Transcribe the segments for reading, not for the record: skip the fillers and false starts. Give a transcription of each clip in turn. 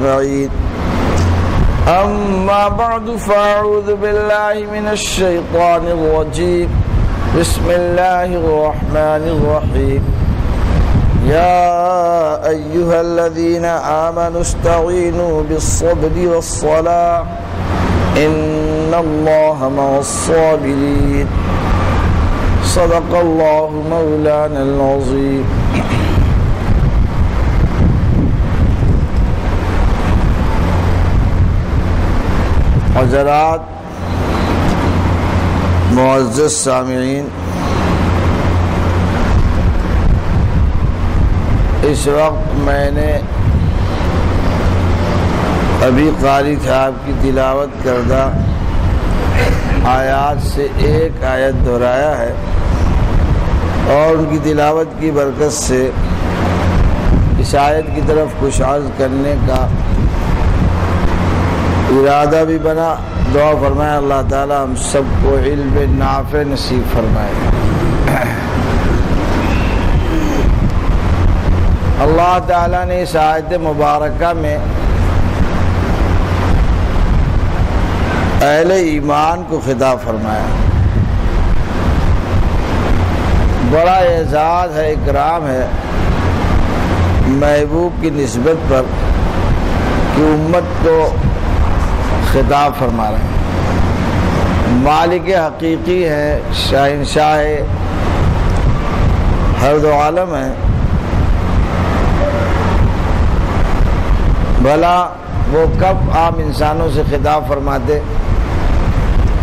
أجمعين. أما بعد فأعوذ بالله من الشيطان الرجيم. بسم الله الرحمن الرحيم. يا أيها الذين آمنوا استعينوا بالصبر والصلاة إن الله مع الصابرين. صدق الله مولانا العظيم. حضرات معزز سامعین، اس وقت میں نے ابھی قاری صاحب کی تلاوت کردہ آیات سے ایک آیت دہرایا ہے، اور ان کی تلاوت کی برکت سے اس آیت کی طرف کچھ عرض کرنے کا ارادہ بھی بنا۔ دعا فرمائے اللہ تعالیٰ ہم سب کو علم نافع نصیب فرمائے۔ اللہ تعالیٰ نے اس آیت مبارکہ میں اہل ایمان کو خطاب فرمایا۔ بڑا اعزاز ہے، اکرام ہے محبوب کی نسبت پر کہ امت کو خطاب فرما رہے ہیں۔ مالک حقیقی ہے، شہنشاہ ہر دو عالم ہے، بھلا وہ کب عام انسانوں سے خطاب فرماتے؟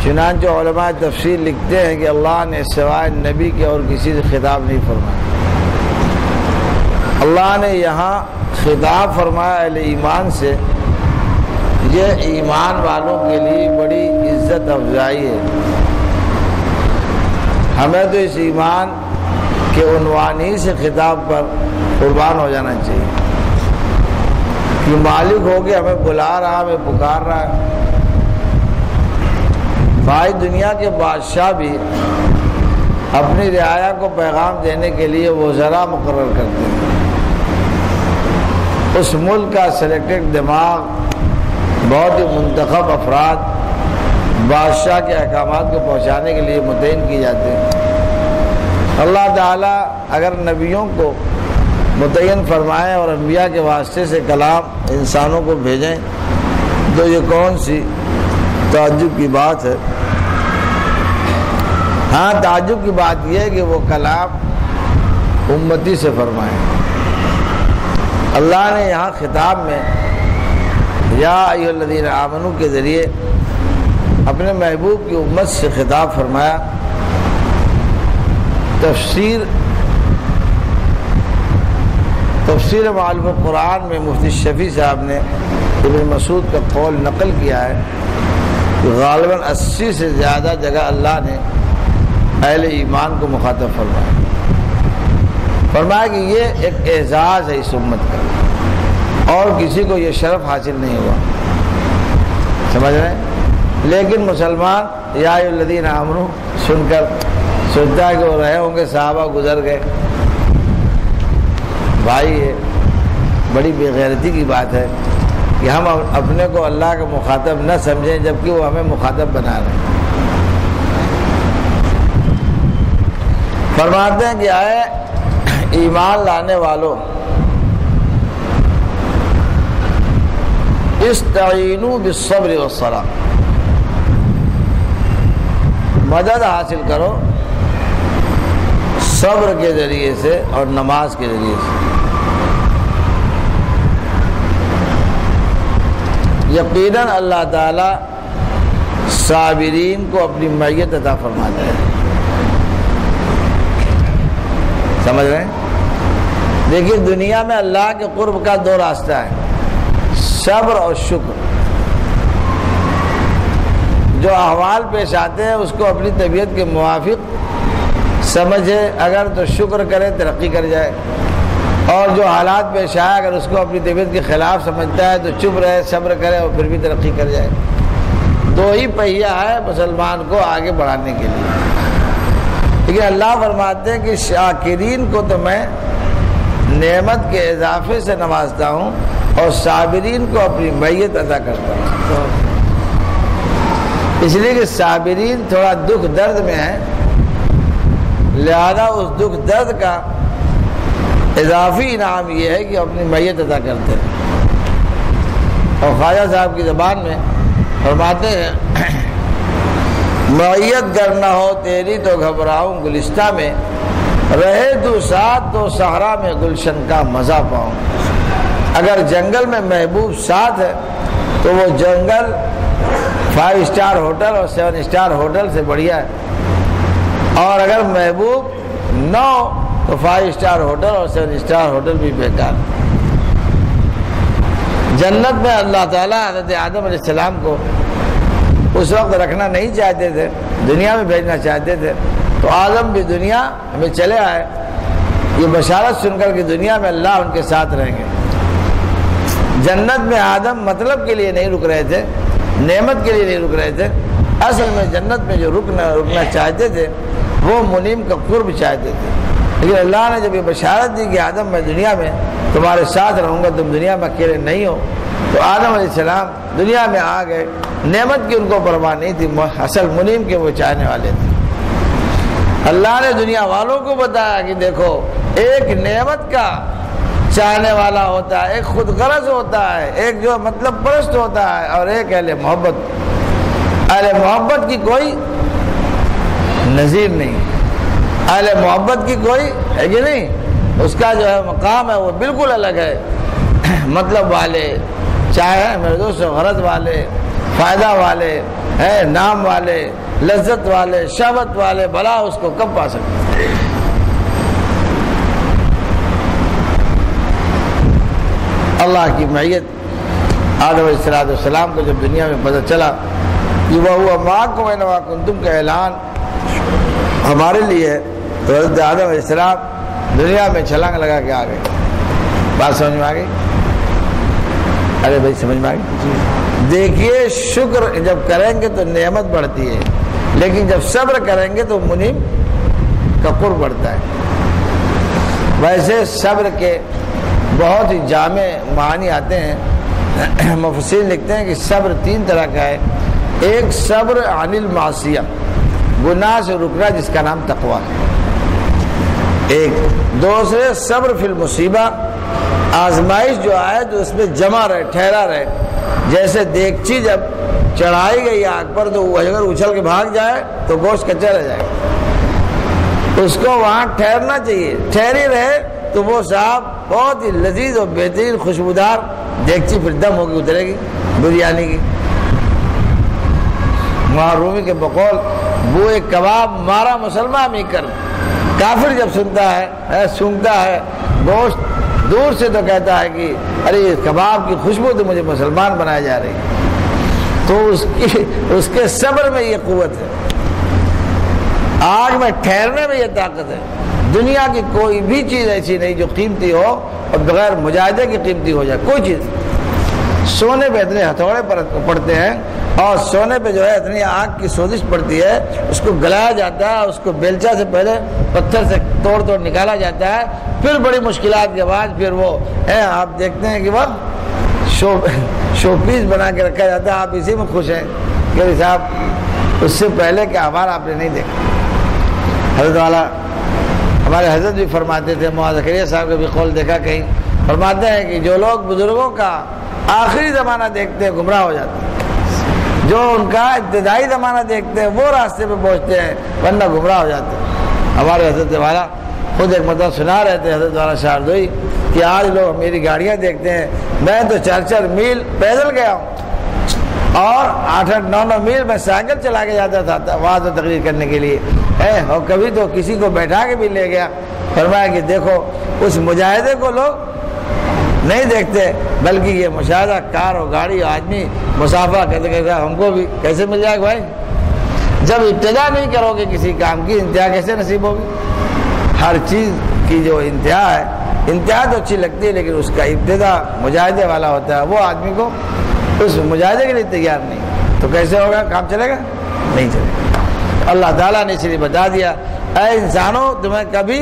چنانچہ علماء تفسیر لکھتے ہیں کہ اللہ نے سوائے نبی کے اور کسی سے خطاب نہیں فرمایا۔ اللہ نے یہاں خطاب فرمایا اہل ایمان سے، یہ ایمان والوں کے لیے بڑی عزت افزائی ہے۔ ہمیں تو اس ایمان کے عنوان ہی سے خطاب پر قربان ہو جانا چاہیے کہ مالک ہو کے ہمیں بلا رہا، ہمیں پکار رہا ہے۔ بھائی دنیا کے بادشاہ بھی اپنی رعایا کو پیغام دینے کے لیے وزراء مقرر کرتے ہیں۔ اس ملک کا سلیکٹڈ دماغ، بہت ہی منتخب افراد بادشاہ کے احکامات کو پہنچانے کے لیے متعین کی جاتے ہیں۔ اللہ تعالیٰ اگر نبیوں کو متعین فرمائیں اور انبیاء کے واسطے سے کلام انسانوں کو بھیجیں تو یہ کون سی تعجب کی بات ہے؟ ہاں، تعجب کی بات یہ ہے کہ وہ کلام امتی سے فرمائیں۔ اللہ نے یہاں خطاب میں یا ایھا الذین آمنوا کے ذریعے اپنے محبوب کی امت سے خطاب فرمایا۔ تفسیر معالم القرآن میں مفتی شفیع صاحب نے ابن مسعود کا قول نقل کیا ہے کہ غالباً 80 سے زیادہ جگہ اللہ نے اہل ایمان کو مخاطب فرمایا کہ یہ ایک اعزاز ہے اس امت کا، اور کسی کو یہ شرف حاصل نہیں ہوا۔ سمجھ رہے ہیں؟ لیکن مسلمان یا ایھا الذین آمنوا سن کر سوچتا ہے کہ وہ رہے ہوں گے، صحابہ گزر گئے۔ بھائی یہ بڑی بے غیرتی کی بات ہے کہ ہم اپنے کو اللہ کا مخاطب نہ سمجھیں جبکہ وہ ہمیں مخاطب بنا رہے ہیں۔ فرماتے ہیں کہ آئے ایمان لانے والوں، استعینوا بالصبر والصلاۃ، مدد حاصل کرو صبر کے ذریعے سے اور نماز کے ذریعے سے۔ یقیناً اللہ تعالیٰ صابرین کو اپنی معیت عطا فرماتا ہے۔ سمجھ رہے ہیں؟ دیکھیے دنیا میں اللہ کے قرب کا دو راستہ ہے، صبر اور شکر۔ جو احوال پیش آتے ہیں اس کو اپنی طبیعت کے موافق سمجھے، اگر تو شکر کرے ترقی کر جائے، اور جو حالات پیش آئے اگر اس کو اپنی طبیعت کے خلاف سمجھتا ہے تو چپ رہے، صبر کرے اور پھر بھی ترقی کر جائے۔ دو ہی پہیہ ہے مسلمان کو آگے بڑھانے کے لیے۔ لیکن اللہ فرماتے ہیں کہ شاکرین کو تو میں نعمت کے اضافے سے نوازتا ہوں، اور صابرین کو اپنی معیت عطا کرتا ہے۔ اس لیے کہ صابرین تھوڑا دکھ درد میں ہیں، لہذا اس دکھ درد کا اضافی انعام یہ ہے کہ اپنی معیت عطا کرتے ہیں۔ اور خواجہ صاحب کی زبان میں فرماتے ہیں معیت گر نہ ہو تیری تو گھبراؤں گلستہ میں، رہے تو ساتھ تو صحرا میں گلشن کا مزہ پاؤں۔ اگر جنگل میں محبوب ساتھ ہے تو وہ جنگل 5 اسٹار ہوٹل اور 7 اسٹار ہوٹل سے بڑھیا ہے، اور اگر محبوب نہ ہو تو 5 اسٹار ہوٹل اور 7 اسٹار ہوٹل بھی بیکار۔ جنت میں اللہ تعالیٰ حضرت آدم علیہ السلام کو اس وقت رکھنا نہیں چاہتے تھے، دنیا میں بھیجنا چاہتے تھے، تو آدم بھی دنیا میں چلے آئے، یہ بشارت سن کر کہ دنیا میں اللہ ان کے ساتھ رہیں گے۔ جنت میں آدم مطلب کے لیے نہیں رک رہے تھے، نعمت کے لیے نہیں رک رہے تھے، اصل میں جنت میں جو رکنا چاہتے تھے وہ منیم کا قرب چاہتے تھے۔ لیکن اللہ نے جب یہ بشارت دی کہ آدم میں دنیا میں تمہارے ساتھ رہوں گا، تم دنیا میں اکیلے نہیں ہو، تو آدم علیہ السلام دنیا میں آ گئے۔ نعمت کی ان کو پرواہ نہیں تھی، اصل منیم کے وہ چاہنے والے تھے۔ اللہ نے دنیا والوں کو بتایا کہ دیکھو ایک نعمت کا چاہنے والا ہوتا ہے، ایک خود غرض ہوتا ہے، ایک جو مطلب پرست ہوتا ہے، اور ایک اہل محبت۔ اہل محبت کی کوئی نظیر نہیں، اہل محبت کی کوئی ہے کہ نہیں، اس کا جو ہے مقام ہے وہ بالکل الگ ہے۔ مطلب والے چاہے میرے دوست غرض والے، فائدہ والے، نام والے، لذت والے، شہوت والے، بھلا اس کو کب پا سکتے؟ اللہ کی معیت آدم علیہ السلام کو جب دنیا میں پتہ چلا کہ وہ معکم اینما کنتم کا اعلان ہمارے لیے ہے، تو حضرت آدم علیہ السلام دنیا میں چھلانگ لگا کے آ گئے۔ بات سمجھ میں آ گئی؟ ارے بھائی سمجھ میں آ گئی؟ دیکھیے شکر جب کریں گے تو نعمت بڑھتی ہے، لیکن جب صبر کریں گے تو منیم کا قرب بڑھتا ہے۔ ویسے صبر کے بہت ہی جامع معنی آتے ہیں، مفسرین لکھتے ہیں کہ صبر 3 طرح کا ہے۔ ایک صبر عن المعصیہ، گناہ سے رکنا، جس کا نام تقویٰ ہے۔ ایک دوسرے صبر فی المصیبہ، آزمائش جو آئے تو اس میں جمع رہے، ٹھہرا رہے۔ جیسے دیگچی جب چڑھائی گئی آگ پر تو وہ اگر اچھل کے بھاگ جائے تو گوشت کچا رہ جائے گا، اس کو وہاں ٹھہرنا چاہیے، ٹھہری رہے تو وہ صاحب بہت ہی لذیذ اور بہترین خوشبودار دیگچی پھر دم ہوگی، اترے گی بریانی کی۔ وہاں رومی کے بقول بوئے کباب مارا مسلمان میں کر، کافر جب سنتا ہے سونگتا ہے گوشت دور سے تو کہتا ہے کہ ارے یہ کباب کی خوشبو تو مجھے مسلمان بنایا جا رہی ہے۔ تو اس کے صبر میں یہ قوت ہے، آگ میں ٹھہرنے میں یہ طاقت ہے۔ دنیا کی کوئی بھی چیز ایسی نہیں جو قیمتی ہو اور بغیر مجاہدے کی قیمتی ہو جائے، کوئی چیز۔ سونے پہ اتنے ہتھوڑے پڑتے ہیں، اور سونے پہ جو ہے اتنی آگ کی سوزش پڑتی ہے، اس کو گلایا جاتا ہے، اس کو بیلچا سے پہلے پتھر سے توڑ نکالا جاتا ہے، پھر بڑی مشکلات کے بعد پھر وہ آپ دیکھتے ہیں کہ وہ شو پیس بنا کے رکھا جاتا ہے۔ آپ اسی میں خوش ہیں کہ صاحب اس سے پہلے کہ ہمارا آپ نے نہیں دیکھا۔ حضرت والا ہمارے حضرت بھی فرماتے تھے، معاذ زکریا صاحب کا بھی قول دیکھا کہیں، فرماتے ہیں کہ جو لوگ بزرگوں کا آخری زمانہ دیکھتے ہیں گمراہ ہو جاتے ہیں، جو ان کا ابتدائی زمانہ دیکھتے ہیں وہ راستے پہ پہنچتے ہیں، ورنہ گمراہ ہو جاتے ہیں۔ ہمارے حضرت والا خود ایک مرتبہ سنا رہے تھے، حضرت والا شاردوئی، کہ آج لوگ میری گاڑیاں دیکھتے ہیں، میں تو 4 میل پیدل گیا ہوں، اور 8-9 میل میں سائیکل چلا کے جاتا تھا وعظ و تقریر کرنے کے لیے، اور کبھی تو کسی کو بیٹھا کے بھی لے گیا۔ فرمایا کہ دیکھو اس مجاہدے کو لوگ نہیں دیکھتے، بلکہ یہ مشاہدہ کار اور گاڑی آدمی مسافہ کرتے ہم کو بھی کیسے مل جائے گا بھائی؟ جب ابتدا نہیں کرو گے کسی کام کی، انتہا کیسے نصیب ہوگی؟ ہر چیز کی جو انتہا ہے، انتہا تو اچھی لگتی ہے، لیکن اس کا ابتدا مجاہدے والا ہوتا ہے، وہ آدمی کو اس مجاہدے کے لیے تیار نہیں، تو کیسے ہوگا؟ کام چلے گا؟ نہیں چلے گا۔ اللہ تعالیٰ نے اس لیے بتا دیا، اے انسانوں تمہیں کبھی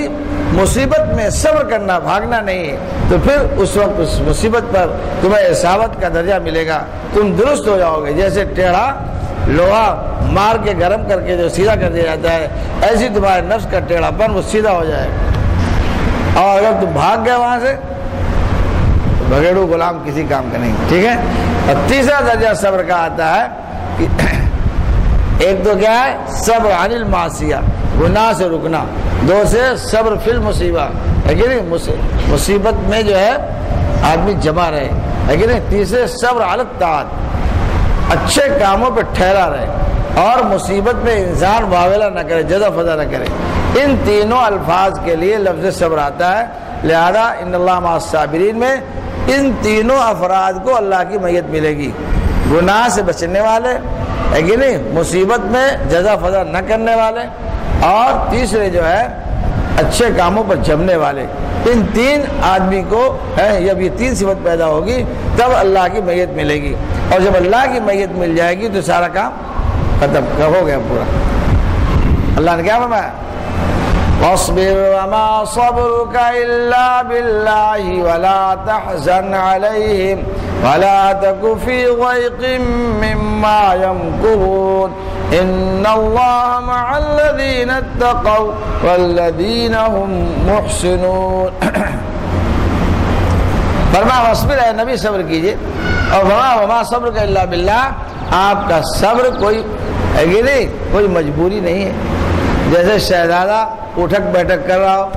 مصیبت میں صبر کرنا، بھاگنا نہیں ہے، تو پھر اس وقت اس مصیبت پر تمہیں اصابت کا درجہ ملے گا، تم درست ہو جاؤ گے۔ جیسے ٹیڑھا لوہا مار کے گرم کر کے جو سیدھا کر دیا جاتا ہے، ایسی تمہارے نفس کا ٹیڑھا پن وہ سیدھا ہو جائے گا۔ اور اگر تم بھاگ گئے وہاں سے تو بھگیڑو غلام کسی کام کا نہیں، ٹھیک ہے۔ اور تیسرا درجہ صبر کا آتا ہے کہ ایک تو کیا ہے صبر عن المعصیہ، گناہ سے رکنا، دو سے صبر فی المصیبہ، ہے کہ نہیں، مصیبت میں جو ہے آدمی جمع رہے، ہے کہ نہیں، تیسرے صبر علی الطاعات، اچھے کاموں پہ ٹھہرا رہے، اور مصیبت میں انسان واویلا نہ کرے، جزا فضا نہ کرے۔ ان تینوں الفاظ کے لیے لفظ صبر آتا ہے، لہذا ان اللہ مع الصابرین میں ان تینوں افراد کو اللہ کی معیت ملے گی، گناہ سے بچنے والے، ہے کہ نہیں، مصیبت میں جزا فضا نہ کرنے والے، اور تیسرے جو ہے اچھے کاموں پر جمنے والے۔ ان تین آدمی کو ہے جب یہ تین صفت پیدا ہوگی تب اللہ کی معیت ملے گی، اور جب اللہ کی معیت مل جائے گی تو سارا کام ختم ہو گیا پورا۔ اللہ نے کیا فرمایا؟ واصبر وما صبرك الا بالله ولا تحزن عليهم ولا تك في ضيق مما يمكرون ان الله مع الذين اتقوا والذين هم محسنون۔ فرمایا واصبر، اے نبی صبر کیجئے، اور فرمایا وما صبرك الا بالله، آپ کا صبر کوئی ہے کہ نہیں، کوئی مجبوری نہیں ہے۔ جیسے شہزادہ اٹھک بیٹھک کر رہا ہو،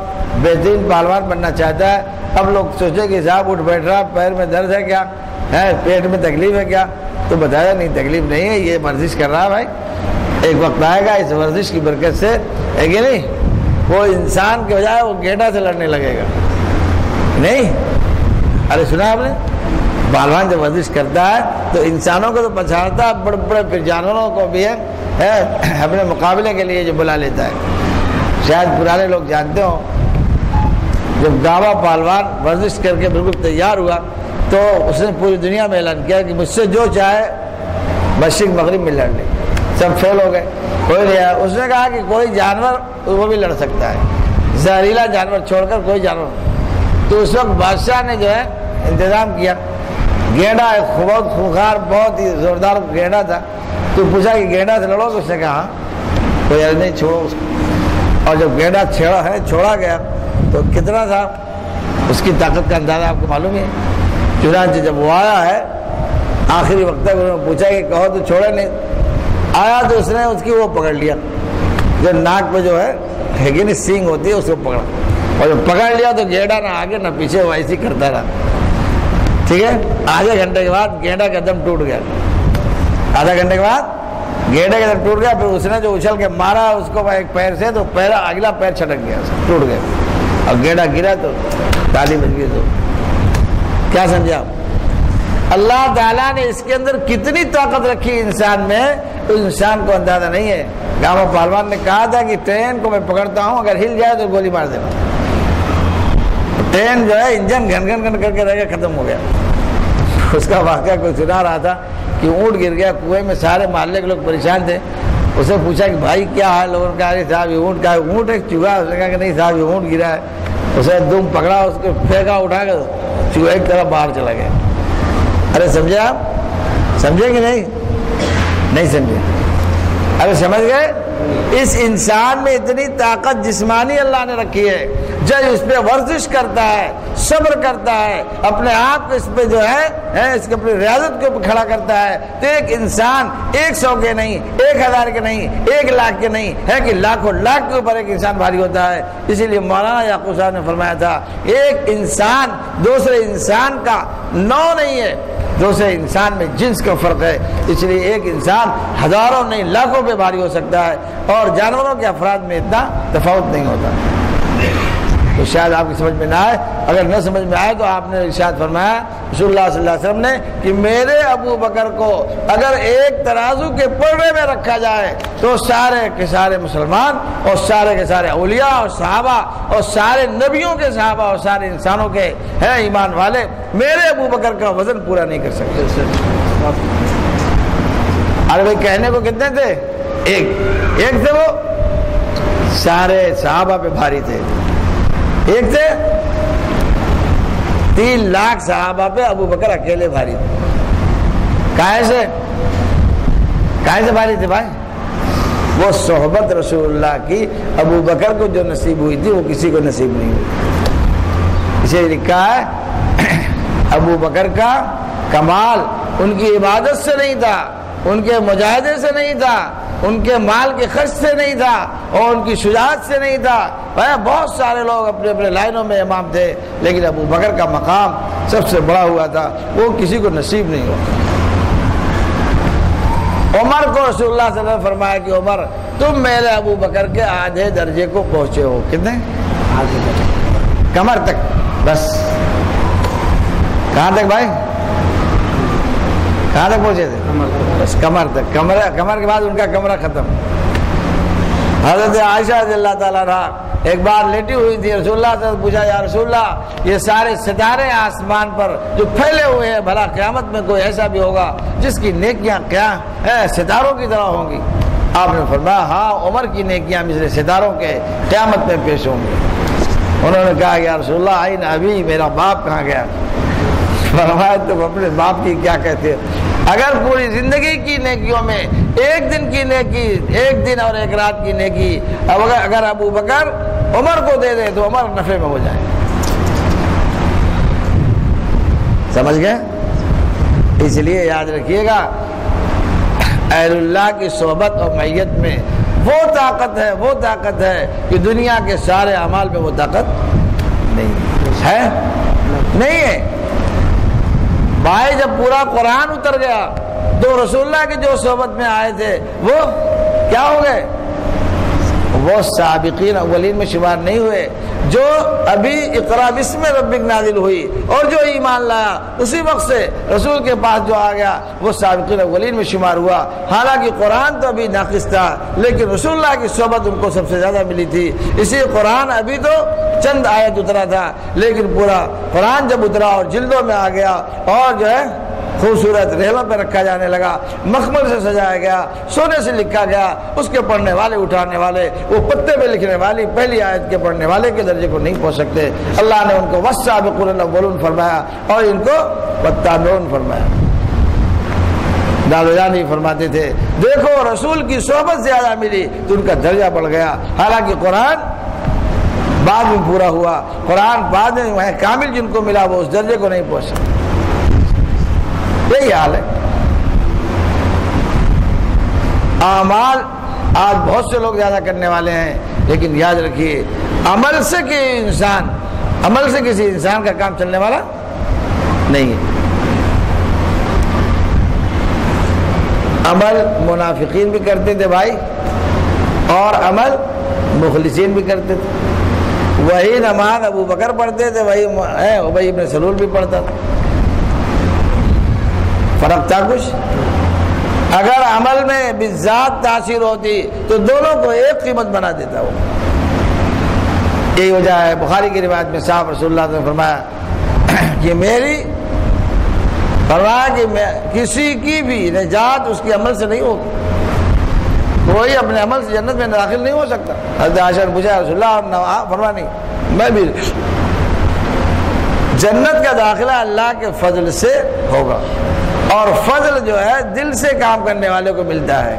بہترین پہلوان بننا چاہتا ہے، اب لوگ سوچے کہ صاحب اٹھ بیٹھ رہا، پیر میں درد ہے کیا ہے، پیٹ میں تکلیف ہے کیا، تو بتایا نہیں تکلیف نہیں ہے، یہ ورزش کر رہا ہے بھائی، ایک وقت آئے گا اس ورزش کی برکت سے ہے کہ نہیں، وہ انسان کے بجائے وہ گینڈا سے لڑنے لگے گا۔ نہیں، ارے سنا آپ نے، پہلوان جب ورزش کرتا ہے تو انسانوں کو تو پچھاڑتا ہے، بڑے بڑے پھر جانوروں کو بھی ہے اپنے مقابلے کے لیے جو بلا لیتا ہے۔ شاید پرانے لوگ جانتے ہوں، جب گاوا پہلوان ورزش کر کے بالکل تیار ہوا تو اس نے پوری دنیا میں اعلان کیا کہ مجھ سے جو چاہے مشرق مغرب میں لڑ لے، سب فیل ہو گئے، کوئی نہیں آیا۔ اس نے کہا کہ کوئی جانور وہ بھی لڑ سکتا ہے، زہریلا جانور چھوڑ کر کوئی جانور۔ تو اس وقت بادشاہ نے جو ہے انتظام کیا، گینڈا بہت خونخوار بہت ہی زوردار گینڈا تھا، تو پوچھا کہ گینڈا سے لڑو گے؟ اس نے کہا ہاں، کوئی عرض نہیں، چھوڑو اس کو۔ اور جب گینڈا چھوڑا گیا تو کتنا تھا، اس کی طاقت کا اندازہ آپ کو معلوم ہے۔ چنانچہ جب وہ آیا ہے آخری وقت تک انہوں نے پوچھا کہ کہو تو چھوڑے نہیں، آیا تو اس نے اس کی وہ پکڑ لیا، جو ناک پہ جو ہے کہ نہیں سینگ ہوتی ہے، اس کو پکڑا، اور جب پکڑ لیا تو گینڈا نہ آگے نہ پیچھے، وہ ایسے ہی کرتا رہا، ٹھیک ہے۔ آدھے گھنٹے کے بعد گینڈا کا دم ٹوٹ گیا، آدھا گھنٹے کے بعد گینڈے کا دم ٹوٹ گیا، پھر اس نے جو اچھل کے مارا اس کو ایک پیر سے تو اگلا پیر چھٹک گیا، ٹوٹ گیا، اور گینڈا گرا تو تالی بج گئی۔ تو کیا سمجھا؟ اللہ تعالیٰ نے اس کے اندر کتنی طاقت رکھی انسان میں، اس انسان کو اندازہ نہیں ہے۔ گاما پہلوان نے کہا تھا کہ ٹرین کو میں پکڑتا ہوں، اگر ہل جائے تو گولی مار دینا۔ ٹرین جو ہے انجن گھن گھن گھن کر کے رہ گیا، ختم ہو گیا۔ اس کا واقعہ کوئی سنا رہا تھا کہ اونٹ گر گیا کنویں میں، سارے محلے کے لوگ پریشان تھے، اسے پوچھا کہ بھائی کیا ہے، لوگوں نے کہا کہ صاحب یہ اونٹ کا ہے، اونٹ ایک چوہا ہے۔ اس نے کہا کہ نہیں صاحب یہ اونٹ گرا ہے، اسے دم پکڑا، اس کو پھینکا اٹھا کر، چوہا ایک طرف باہر چلا گیا۔ ارے سمجھے آپ؟ سمجھے کہ نہیں؟ نہیں سمجھے؟ ارے سمجھ گئے؟ اس انسان میں اتنی طاقت جسمانی اللہ نے رکھی ہے، جب اس پہ ورزش کرتا ہے، صبر کرتا ہے، اپنے آپ کو اس پہ جو ہے اس کے اپنی ریاضت کے اوپر کھڑا کرتا ہے، تو ایک انسان 100 کے نہیں، 1000 کے نہیں، 1 لاکھ کے نہیں ہے کہ لاکھوں لاکھ کے اوپر ایک انسان بھاری ہوتا ہے۔ اسی لیے مولانا یعقوب صاحب نے فرمایا تھا، ایک انسان دوسرے انسان کا نوع نہیں ہے، دوسرے انسان میں جنس کا فرق ہے، اس لیے ایک انسان ہزاروں نہیں لاکھوں پہ بھاری ہو سکتا ہے، اور جانوروں کے افراد میں اتنا تفاوت نہیں ہوتا۔ تو شاید آپ کی سمجھ میں نہ آئے، اگر نہ سمجھ میں آئے تو آپ نے ارشاد فرمایا رسول اللہ صلی اللہ علیہ وسلم نے کہ میرے ابو بکر کو اگر ایک ترازو کے پلڑے میں رکھا جائے تو سارے کے سارے مسلمان اور سارے کے سارے اولیاء اور صحابہ اور سارے نبیوں کے صحابہ اور سارے انسانوں کے ہیں ایمان والے میرے ابو بکر کا وزن پورا نہیں کر سکتے۔ ارے بھائی کہنے کو کتنے تھے؟ ایک تھے، وہ سارے صحابہ پہ بھاری تھے، ایک تھے 3 لاکھ صحابہ پہ ابو بکر اکیلے بھاری تھے. کائے سے بھاری تھے بھائی؟ وہ صحبت رسول اللہ کی ابو بکر کو جو نصیب ہوئی تھی وہ کسی کو نصیب نہیں ہوئی. اسے لکھا ہے ابو بکر کا کمال ان کی عبادت سے نہیں تھا، ان کے مجاہدے سے نہیں تھا، ان کے مال کے خرچ سے نہیں تھا، اور ان کی شجاعت سے نہیں تھا. بہت سارے لوگ اپنے اپنے لائنوں میں امام تھے، لیکن ابو بکر کا مقام سب سے بڑا ہوا تھا، وہ کسی کو نصیب نہیں ہوا. عمر کو رسول اللہ صلی اللہ علیہ وسلم فرمایا کہ عمر تم میرے ابو بکر کے آدھے درجے کو پہنچے ہو. کتنے؟ آدھے درجے، کمر تک. بس کہاں تک بھائی؟ کہاں تک پہنچے تھے؟ بس کمر تک. کمر کے بعد ان کا کمرہ ختم. حضرت عائشہ رضی اللہ تعالیٰ عنہ ایک بار لیٹی ہوئی تھی، رسول اللہ سے پوچھا یا رسول اللہ یہ سارے ستارے آسمان پر جو پھیلے ہوئے ہیں بھلا قیامت میں کوئی ایسا بھی ہوگا جس کی نیکیاں کیا ستاروں کی طرح ہوں گی؟ آپ نے فرمایا ہاں عمر کی نیکیاں مثل ستاروں کے قیامت میں پیش ہوں گی. انہوں نے کہا یا رسول اللہ آئین ابھی، میرا باپ کہاں گیا؟ فرمایا تم اپنے باپ کی کیا کہتے ہیں؟ اگر پوری زندگی کی نیکیوں میں ایک دن کی نیکی، ایک دن اور ایک رات کی نیکی اگر ابو بکر عمر کو دے دے تو عمر نفع میں ہو جائے. سمجھ گئے؟ اس لیے یاد رکھیے گا اہل اللہ کی صحبت اور معیت میں وہ طاقت ہے کہ دنیا کے سارے اعمال میں وہ طاقت نہیں ہے. نہیں ہے بھائی. جب پورا قرآن اتر گیا تو رسول اللہ کی جو صحبت میں آئے تھے وہ کیا ہو گئے؟ وہ سابقین اولین میں شمار نہیں ہوئے. جو ابھی اقرا بسم ربک نازل ہوئی اور جو ایمان لایا اسی وقت سے رسول کے پاس جو آ گیا وہ سابقین اولین میں شمار ہوا. حالانکہ قرآن تو ابھی ناقص تھا لیکن رسول اللہ کی صحبت ان کو سب سے زیادہ ملی تھی. اسی قرآن ابھی تو چند آیت اترا تھا لیکن پورا قرآن جب اترا اور جلدوں میں آ گیا اور جو ہے خوبصورت ریلوں پہ رکھا جانے لگا، مخمل سے سجایا گیا، سونے سے لکھا گیا، اس کے پڑھنے والے اٹھانے والے وہ پتے پہ لکھنے والی پہلی آیت کے پڑھنے والے کے درجے کو نہیں پہنچ سکتے. اللہ نے ان کو والسابقون الاولون فرمایا اور ان کو والتابعون فرمایا. دادا جان ہی فرماتے تھے دیکھو رسول کی صحبت زیادہ ملی تو ان کا درجہ بڑھ گیا. حالانکہ قرآن بعد میں پورا ہوا، قرآن بعد میں کامل جن کو ملا وہ اس درجے کو نہیں پہنچ سکتے. یہی حال ہے. اعمال آج بہت سے لوگ زیادہ کرنے والے ہیں لیکن یاد رکھیے عمل سے کسی انسان کا کام چلنے والا نہیں ہے. عمل منافقین بھی کرتے تھے بھائی اور عمل مخلصین بھی کرتے تھے. وہی نماز ابو بکر پڑھتے تھے وہی ابی بن سلول بھی پڑھتا تھا. فرق تھا کچھ؟ اگر عمل میں بالذات تاثیر ہوتی تو دونوں کو ایک قیمت بنا دیتا وہ. یہی وجہ ہے بخاری کی روایت میں صاحب رسول اللہ نے فرمایا کہ کسی کی بھی نجات اس کے عمل سے نہیں ہوگی. کوئی اپنے عمل سے جنت میں داخل نہیں ہو سکتا. حضرت عائشہ نے پوچھا رسول اللہ فرمایا نہیں میں بھی جنت کا داخلہ اللہ کے فضل سے ہوگا اور فضل جو ہے دل سے کام کرنے والے کو ملتا ہے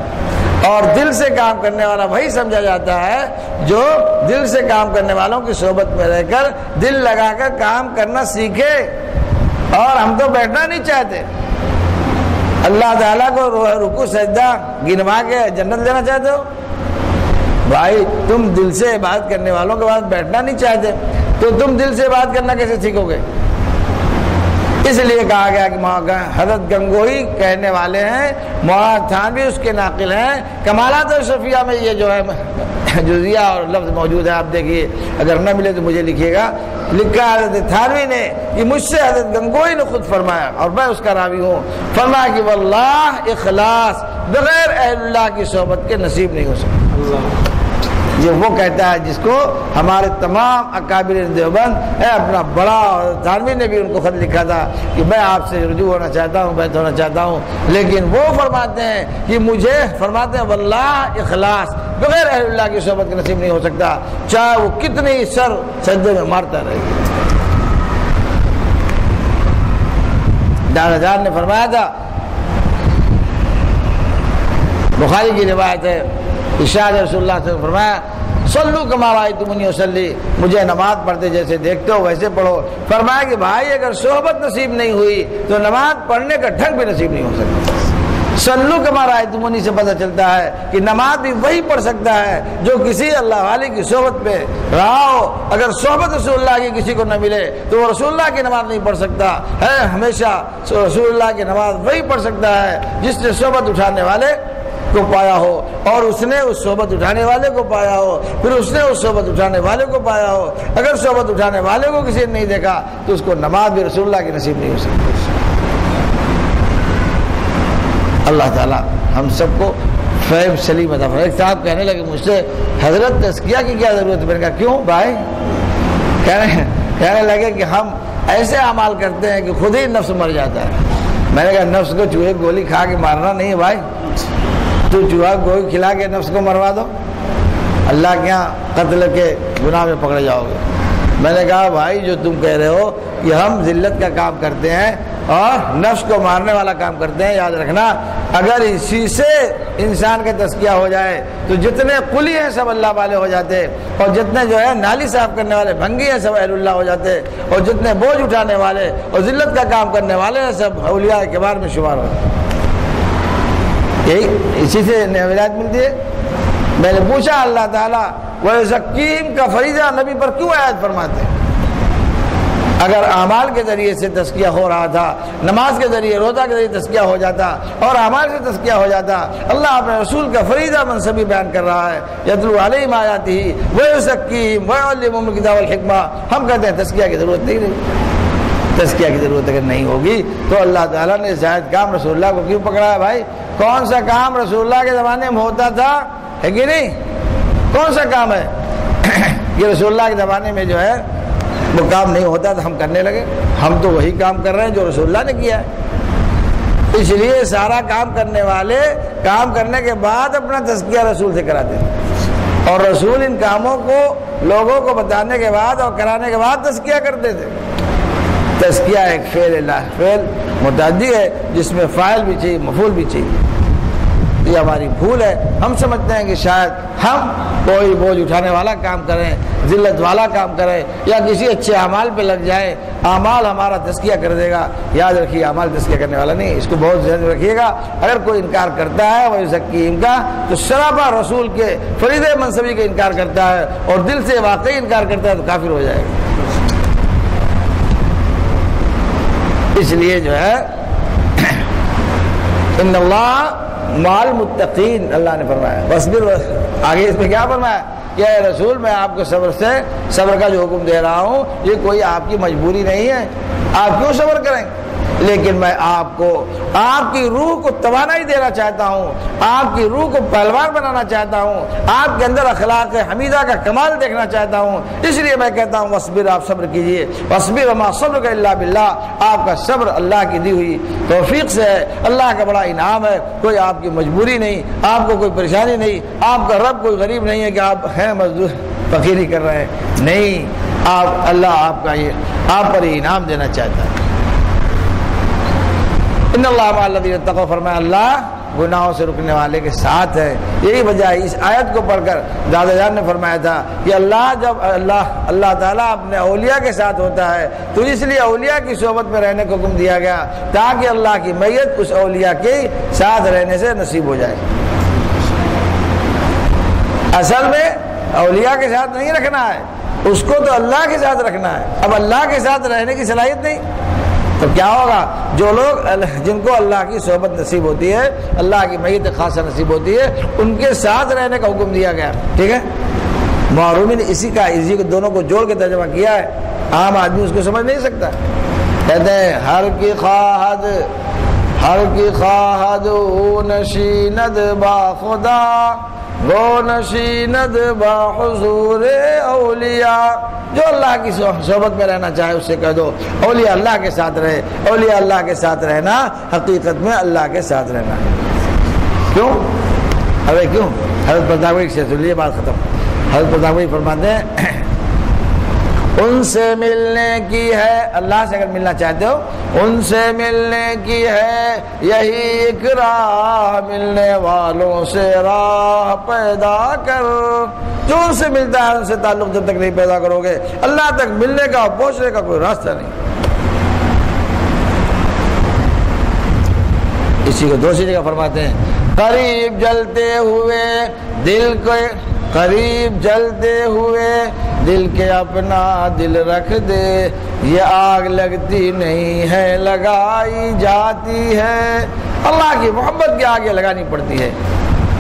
اور دل سے کام کرنے والا وہی سمجھا جاتا ہے جو دل سے کام کرنے والوں کی صحبت میں رہ کر دل لگا کر کام کرنا سیکھے. اور ہم تو بیٹھنا نہیں چاہتے. اللہ تعالیٰ کو رکوع سجدہ گنوا کے جنت دینا چاہتے ہو بھائی. تم دل سے عبادت کرنے والوں کے بعد بیٹھنا نہیں چاہتے تو تم دل سے بات کرنا کیسے سیکھو گے؟ اس لیے کہا گیا کہ حضرت گنگوہی کہنے والے ہیں، مولانا تھانوی اس کے ناقل ہیں. کمالات اشرفیہ میں یہ جو ہے جزیہ اور لفظ موجود ہے، آپ دیکھیے اگر نہ ملے تو مجھے لکھیے گا. لکھا حضرت تھانوی نے کہ مجھ سے حضرت گنگوہی نے خود فرمایا اور میں اس کا راوی ہوں. فرمایا کہ واللہ اخلاص بغیر اہل اللہ کی صحبت کے نصیب نہیں ہو سکتا. یہ وہ کہتا ہے جس کو ہمارے تمام اکابر دیوبند اپنا بڑا تھانوی نے بھی ان کو خط لکھا تھا کہ میں آپ سے رجوع ہونا چاہتا ہوں، بیعت ہونا چاہتا ہوں. لیکن وہ فرماتے ہیں کہ مجھے فرماتے ہیں واللہ اخلاص بغیر اہل اللہ کی صحبت کے نصیب نہیں ہو سکتا، چاہے وہ کتنی سر سجدے میں مارتا رہے۔ دانا جان نے فرمایا تھا، بخاری کی روایت ہے، ارشاد رسول اللہ صلی اللہ علیہ وسلم نے فرمایا صلو کما رأیتمونی اصلی، مجھے نماز پڑھتے جیسے دیکھتے ہو ویسے پڑھو۔ فرمایا کہ بھائی اگر صحبت نصیب نہیں ہوئی تو نماز پڑھنے کا ڈھنگ بھی نصیب نہیں ہو سکتا۔ صلو کما رأیتمونی سے پتہ چلتا ہے کہ نماز بھی وہی پڑھ سکتا ہے جو کسی اللہ والے کی صحبت پہ رہا ہو۔ اگر صحبت رسول اللہ کی کسی کو نہ ملے تو وہ رسول اللہ کی نماز نہیں پڑھ سکتا ہے۔ ہمیشہ رسول اللہ کی نماز وہی پڑھ سکتا ہے جس نے صحبت اٹھانے والے کو پایا ہو، اور اس نے اس صحبت اٹھانے والے کو پایا ہو، پھر اس نے اس صحبت اٹھانے والے کو پایا ہو۔ اگر صحبت اٹھانے والے کو کسی نے نہیں دیکھا تو اس کو نماز بھی رسول اللہ کی نصیب نہیں ہو سکتی۔ اللہ تعالیٰ ہم سب کو فہم سلیم عطا فرمائے۔ ایک صاحب کہنے لگے مجھ سے حضرت تزکیہ کی کیا ضرورت ہے؟ میں نے کہا کیوں بھائی؟ کہنے لگے کہ ہم ایسے اعمال کرتے ہیں کہ خود ہی نفس مر جاتا ہے۔ میں نے کہا نفس کو چوہے گولی کھا کے مارنا نہیں ہے بھائی، تو چوہا گولی کھلا کے نفس کو مروا دو، اللہ کے یہاں قتل کے گناہ میں پکڑے جاؤ گے۔ میں نے کہا بھائی جو تم کہہ رہے ہو کہ ہم ذلت کا کام کرتے ہیں اور نفس کو مارنے والا کام کرتے ہیں، یاد رکھنا اگر اسی سے انسان کا تزکیہ ہو جائے تو جتنے قلی ہیں سب اللہ والے ہو جاتے، اور جتنے جو ہے نالی صاف کرنے والے بھنگی ہیں سب اہل اللہ ہو جاتے، اور جتنے بوجھ اٹھانے والے اور ذلت کا کام کرنے والے ہیں سب اولیاء کبار میں شمار ہوتے۔ یہی اسی سے ولایت ملتی ہے۔ میں نے پوچھا اللہ تعالیٰ وَيُزَكِّيهِمْ کا فریضہ نبی پر کیوں آیت فرماتے ہیں؟ اگر اعمال کے ذریعے سے تزکیہ ہو رہا تھا، نماز کے ذریعے روزہ کے ذریعے تزکیہ ہو جاتا اور اعمال سے تزکیہ ہو جاتا، اللہ اپنے رسول کا فریضہ منصبی بیان کر رہا ہے یتلو علیہم آیاتہ وَيُزَكِّيهِمْ وَيُعَلِّمُهُمُ الْکتاب والحکمہ۔ ہم کہتے ہیں تزکیہ کی ضرورت نہیں رہی۔ تزکیہ کی ضرورت اگر نہیں ہوگی تو اللہ تعالیٰ نے زائد کام رسول اللہ کو کیوں پکڑایا بھائی؟ کون سا کام رسول اللہ کے زمانے میں ہوتا تھا ہے کہ نہیں؟ کون سا کام ہے یہ رسول اللہ کے زمانے میں جو ہے وہ کام نہیں ہوتا تھا، ہم کرنے لگے۔ ہم تو وہی کام کر رہے ہیں جو رسول اللہ نے کیا ہے۔ اس لیے سارا کام کرنے والے کام کرنے کے بعد اپنا تزکیہ رسول سے کراتے تھے، اور رسول ان کاموں کو لوگوں کو بتانے کے بعد اور کرانے کے بعد تزکیہ کرتے تھے۔ تزکیہ ایک فعل اللہ، فعل متعدی ہے جس میں فاعل بھی چاہیے مفعول بھی چاہیے۔ یہ ہماری بھول ہے، ہم سمجھتے ہیں کہ شاید ہم کوئی بوجھ اٹھانے والا کام کریں، ذلت والا کام کریں، یا کسی اچھے اعمال پہ لگ جائیں، اعمال ہمارا تزکیہ کر دے گا۔ یاد رکھیے اعمال تزکیہ کرنے والا نہیں، اس کو بہت ذہن میں رکھیے گا۔ اگر کوئی انکار کرتا ہے وَيُزَكِّيهِمْ کا تو سراپا رسول کے فریضہ منصبی کا انکار کرتا ہے، اور دل سے واقعی انکار کرتا ہے تو کافر ہو جائے گا۔ اس لیے جو ہے ان اللہ مع المتقین، اللہ نے فرمایا وَاصْبِرْ، آگے اس میں کیا فرمایا کہ اے رسول میں آپ کو صبر کا جو حکم دے رہا ہوں یہ کوئی آپ کی مجبوری نہیں ہے، آپ کیوں صبر کریں، لیکن میں آپ کو آپ کی روح کو توانائی دینا چاہتا ہوں، آپ کی روح کو پہلوان بنانا چاہتا ہوں، آپ کے اندر اخلاق حمیدہ کا کمال دیکھنا چاہتا ہوں، اس لیے میں کہتا ہوں وَاصْبِرْ، آپ صبر کیجئے، وَاصْبِرْ وَمَا صَبْرُكَ إِلَّا بِاللَّهِ، آپ کا صبر اللہ کی دی ہوئی توفیق سے ہے، اللہ کا بڑا انعام ہے، کوئی آپ کی مجبوری نہیں، آپ کو کوئی پریشانی نہیں، آپ کا رب کوئی غریب نہیں ہے کہ آپ ہیں مزدور فقیری کر رہے ہیں، نہیں، آپ اللہ آپ پر یہ انعام دینا چاہتا ہے۔ ان اللہ مع الذین اتقوا، فرمایا اللہ گناہوں سے رکنے والے کے ساتھ ہے۔ یہی وجہ ہے اس آیت کو پڑھ کر دادا جان نے فرمایا تھا کہ جب اللہ تعالیٰ اپنے اولیاء کے ساتھ ہوتا ہے تو اس لیے اولیاء کی صحبت میں رہنے کو حکم دیا گیا تاکہ اللہ کی میت اس اولیاء کے ساتھ رہنے سے نصیب ہو جائے۔ اصل میں اولیاء کے ساتھ نہیں رکھنا ہے، اس کو تو اللہ کے ساتھ رکھنا ہے۔ اب اللہ کے ساتھ رہنے کی صلاحیت نہیں تو کیا ہوگا؟ جو لوگ جن کو اللہ کی صحبت نصیب ہوتی ہے، اللہ کی میت خاصہ نصیب ہوتی ہے، ان کے ساتھ رہنے کا حکم دیا گیا، ٹھیک ہے۔ معرومی نے اسی کو دونوں کو جوڑ کے ترجمہ کیا ہے، عام آدمی اس کو سمجھ نہیں سکتا۔ کہتے ہیں ہر کی خواہد او نشیند با خدا، گو نشیند با حضور اولیاء، جو اللہ کی صحبت میں رہنا چاہے اس سے کہہ دو اولیاء اللہ کے ساتھ رہے۔ اولیاء اللہ کے ساتھ رہنا حقیقت میں اللہ کے ساتھ رہنا ہے۔ کیوں؟ ارے کیوں؟ حضرت پرداوی سے سن لیے بات ختم. حضرت پرداوی فرماتے ہیں ان سے ملنے کی ہے، اللہ سے اگر ملنا چاہتے ہو ان سے ملنے کی ہے یہی ایک راہ، ملنے والوں سے راہ پیدا کر. جو ان سے ملتا ہے ان سے تعلق جب تک نہیں پیدا کرو گے اللہ تک ملنے کا اور پہنچنے کا کوئی راستہ نہیں. اسی کو دوسری جگہ فرماتے ہیں قریب جلتے ہوئے دل کو، قریب جلتے ہوئے دل کے اپنا دل رکھ دے، یہ آگ لگتی نہیں ہے لگائی جاتی ہے. اللہ کی محبت کی آگے لگانی پڑتی ہے.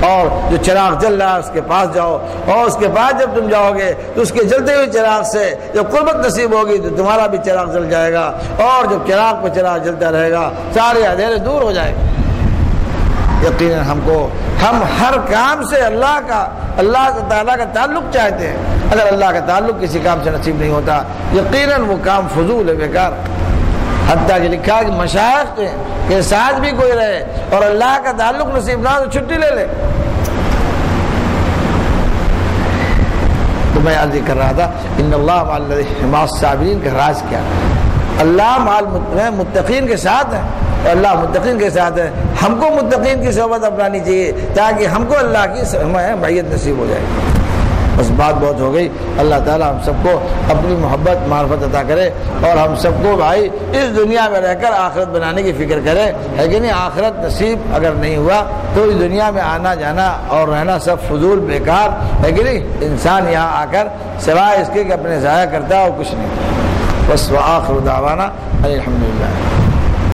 اور جو چراغ جل رہا ہے اس کے پاس جاؤ، اور اس کے بعد جب تم جاؤ گے تو اس کے جلتے ہوئے چراغ سے جب قربت نصیب ہوگی تو تمہارا بھی چراغ جل جائے گا، اور جب چراغ پہ چراغ جلتا رہے گا سارے اندھیرے دور ہو جائے گا. یقیناً ہم ہر کام سے اللہ تعالیٰ کا تعلق چاہتے ہیں. اگر اللہ کا تعلق کسی کام سے نصیب نہیں ہوتا یقیناً وہ کام فضول ہے، بیکار. حتیٰ کہ لکھا کہ مشائخ کے ساتھ بھی کوئی رہے اور اللہ کا تعلق نصیب نہ تو چھٹی لے لے. تو میں عرض کر رہا تھا ان اللہ مع الصابرین کا راز کیا؟ اللہ مع متقین کے ساتھ ہے، اور اللہ متقین کے ساتھ ہے. ہم کو متقین کی صحبت اپنانی چاہیے تاکہ ہم کو اللہ کی معیت نصیب ہو جائے. بس بات بہت ہو گئی. اللہ تعالیٰ ہم سب کو اپنی محبت معرفت عطا کرے، اور ہم سب کو بھائی اس دنیا میں رہ کر آخرت بنانے کی فکر کرے. ہے کہ نہیں؟ آخرت نصیب اگر نہیں ہوا تو اس دنیا میں آنا جانا اور رہنا سب فضول بیکار. ہے کہ نہیں؟ انسان یہاں آ کر سوائے اس کے کہ اپنے ضائع کرتا ہے اور کچھ نہیں. بس وآخر دعوانا الحمدللہ.